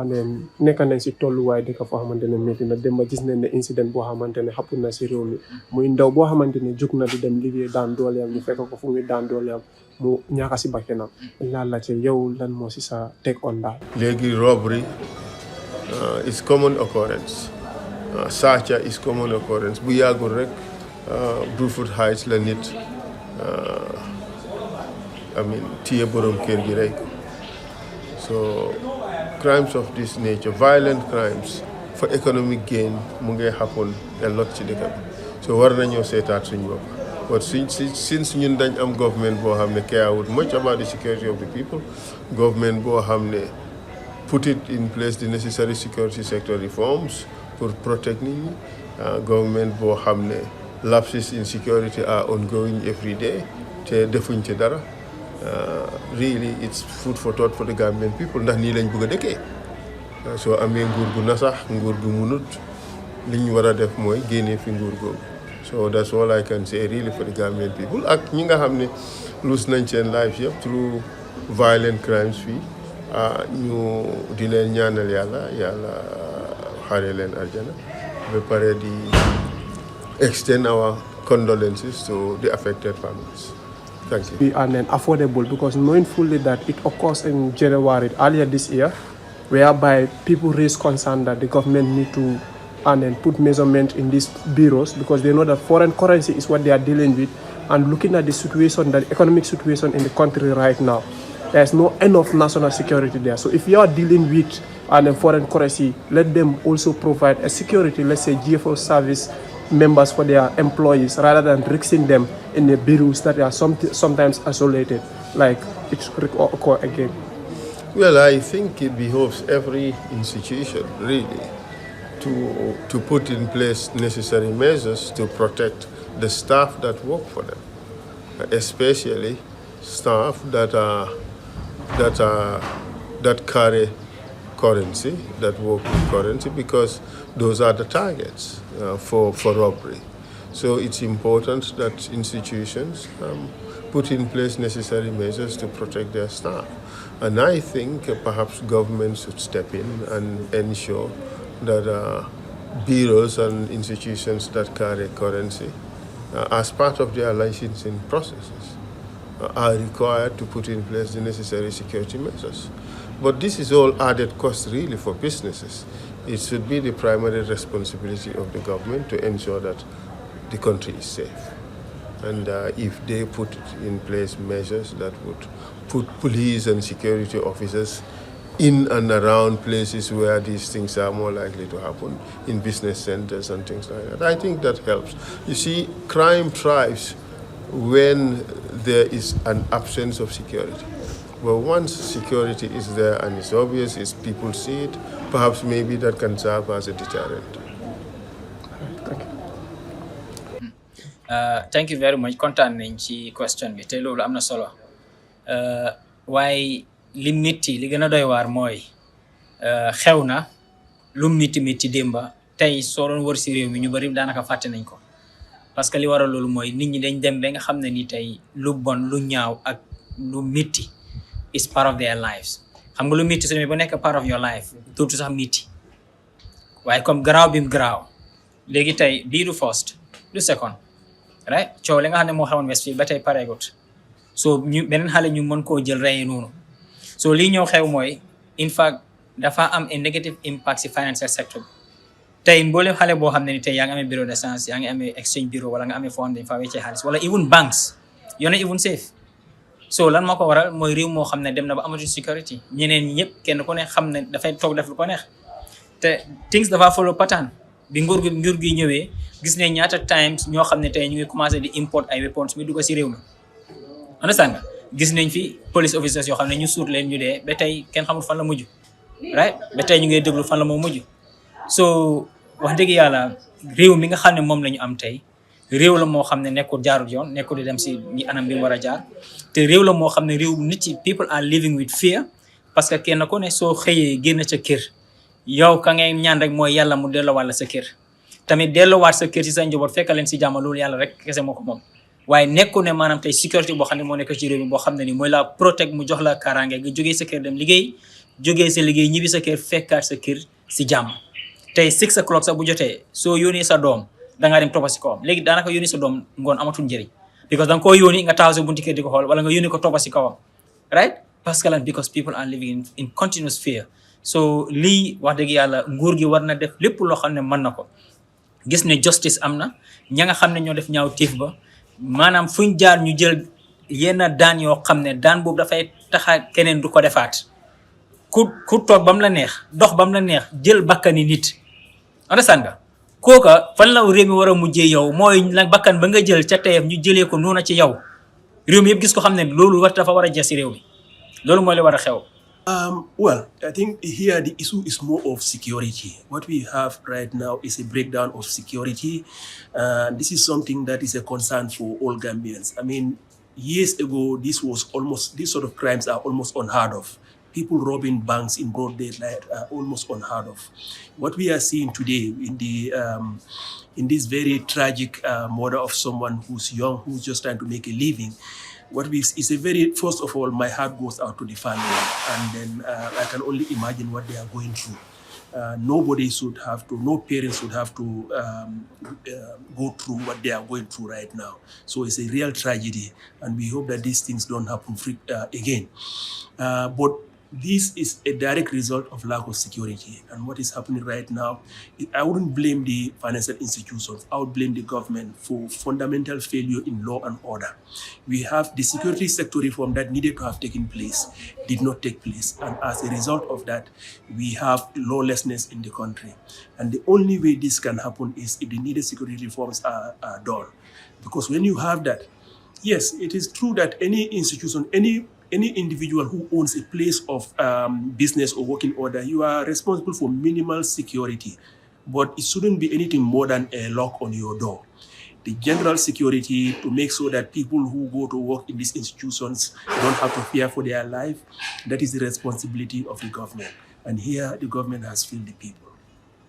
neen nekk nañ si tolluwaay dëkk foo xamante ne métti na dem ba gis nañ ne incident boo xamante ne xappul na si réew mi muy ndaw boo xamante ne jóg na di dem liggéey daan dooleem ñu fekk ko fu muy daan dooleem mu ñaaka si bakkanam laal la ci yow lan moo si sa take on daal. léegi robbery is common occurrence sàcca is common occurrence bu yàggul rek Brufut Heights la nit téye borom kër gi rek so crimes of this nature violent crimes for economic gain mu ngi happen a lot ci dëkk bi so war nañoo seetaat suñu bopp but since ñun dañ am government boo xam ne care would much about the security of the people government boo xam ne put it in place the necessary security sector reforms pour protect nit ñi government boo xam ne lapses in security are ongoing every day te defuñ ci dara really it's food for thought for the Gambian people ndax nii lañ bëgg a dëkkee soo amee nguur gu nasax nguur gu munut li ñu war a def mooy génnee fi nguur googu so that's all I can say really for the Gambian people ak ñi nga xam ne lose nañ seen lives yëpp through violent crimes fii ñu di leen ñaanal yàlla xare leen arjana ba pare di extend our condolences to the affected families. Thank you. And then affordable because knowing fully that it occurs in January earlier this year, whereby people raise concern that the government need to and then put measurement in these bureaus because they know that foreign currency is what they are dealing with and looking at the situation, the economic situation in the country right now, there's no enough national security there. So if you are dealing with and foreign currency, let them also provide a security, let's say GFO service members for their employees rather than risking them in the bureaus that are sometimes isolated, like it occur again. Well, I think it behoves every institution really to put in place necessary measures to protect the staff that work for them, especially staff that carry currency, that work with currency, because those are the targets for robbery. So it's important that institutions put in place necessary measures to protect their staff. And I think perhaps government should step in and ensure that bureaus and institutions that carry currency, as part of their licensing processes, are required to put in place the necessary security measures. But this is all added cost really for businesses. It should be the primary responsibility of the government to ensure that the country is safe. And if they put in place measures that would put police and security officers in and around places where these things are more likely to happen, in business centers and things like that, I think that helps. You see, crime thrives when there is an absence of security. But once security is there and it's obvious, it's people see it, perhaps maybe that can serve as a deterrent. Thank you. Thank you very much. Kontaan nañ ci question bi te loolu am na solo waaye li métti li gën a doy waar mooy xew na lu métti démba tey soo doon wër si réew mi ñu bari daanaka fàtte nañ ko parce que li waral loolu mooy nit ñi dañ dem ba nga xam ne ni tey lu bon lu ñaaw ak lu métti is part of their lives. Xam nga lu métti su demee ba nekk part of your life dootu sax métti waaye comme garaaw bi mu garaaw léegi tey bii du first du second right coow li nga xam ne moo xewoon Westfield ba tey pareegut so ñu beneen xale ñu mën koo jël rey noonu so lii ñëw xew mooy in fact dafa am a negative impact si financial sector bi tey mboolem xale boo xam ne ni tey yaa ngi amee bureau de change yaa ngi amee exchange bureau wala nga amee foo xam ne fa weccee xaalis wala even banks you're not even safe so lan moo ko waral mooy réew moo xam ne dem na ba amatu security ñeneen ñëpp kenn ku ne xam ne dafay toog def lu ko neex te things dafa follow pattern bi nguur gi ñëwee gis ne ñaata times ñoo xam ne tey ñu ngi commencé di import ay weapons mi dugg si réew mi understand nga gis nañ fi police officers yoo xam ne ñu suut leen ñu dee ba tey kenn xamul fan la mujj right ba tey ñu ngi déglu fan la moo mujj so wax dëgg yàlla réew mi nga xam ne moom la ñu am tey réew la moo xam ne nekkul jaarut yoon nekkul di dem si ñi anam bi mu war a jaar te réew la moo xam ne réew nit ci people are living with fear parce que kenn ku ne soo xëyee génn ca kër yow ka ngay ñaan rek mooy yàlla mu delloo wàlla sa kër tamit delloowaat sa kër si sa njaboot fekk leen si jàmm loolu yàlla rek kese moo ko moom waaye nekku ne maanaam tey sécurité boo xam ne moo nekk ci réew mi boo xam ne ni mooy la protect mu jox la kaaraange nga jógee sa kër dem liggéey jógee sa liggéey ñibbi sa kër fekkaat sa kër si jàmm tey 6 o'clock sax bu jotee soo yónnee sa doom da ngaa dem toppa si kawam léegi daanaka yónnee sa doom ngoon amatul njëriñ because da nga koo yónni nga taxaw sa bunti kër di ko xool wala nga yónni ko toppa si kawam right parce que lan because people are living in continuous fear so lii wax dëgg yàlla nguur gi war na def lépp loo xam ne mën na ko gis ne justice am na ña nga xam ne ñoo def ñaaw tiif ba maanaam fuñ jaar ñu jël yenn daan yoo xam ne daan boobu dafay taxa keneen du ko defaat ku toog ba mu la neex dox ba mu la neex jël bakkani nit understand nga kooka fan la réew mi war a mujjee yow mooy nag bakkan ba nga jël ca teyam ñu jëlee ko noona ci yow réew mi yëpp gis ko xam ne loolu war dafa war a jeex si réew mi loolu mooy li war a xew. Well, I think here the issue is more of security. What we have right now is a breakdown of security. This is something that is a concern for all Gambians. I mean, years ago, these sort of crimes are almost unheard of. People robbing banks in broad daylight are almost unheard of. What we are seeing today in this very tragic murder of someone who's young, who's just trying to make a living, first of all, my heart goes out to the family, and then I can only imagine what they are going through. No parents should have to go through what they are going through right now. So it's a real tragedy, and we hope that these things don't happen again. But this is a direct result of lack of security. And what is happening right now, I wouldn't blame the financial institutions. I would blame the government for fundamental failure in law and order. We have the security sector reform that needed to have taken place, did not take place. And as a result of that, we have lawlessness in the country. And the only way this can happen is if the needed security reforms are done. Because when you have that, yes, it is true that any institution, any individual who owns a place of business or working order, you are responsible for minimal security, but it shouldn't be anything more than a lock on your door. The general security to make sure that people who go to work in these institutions don't have to fear for their life, that is the responsibility of the government. And here the government has failed the people.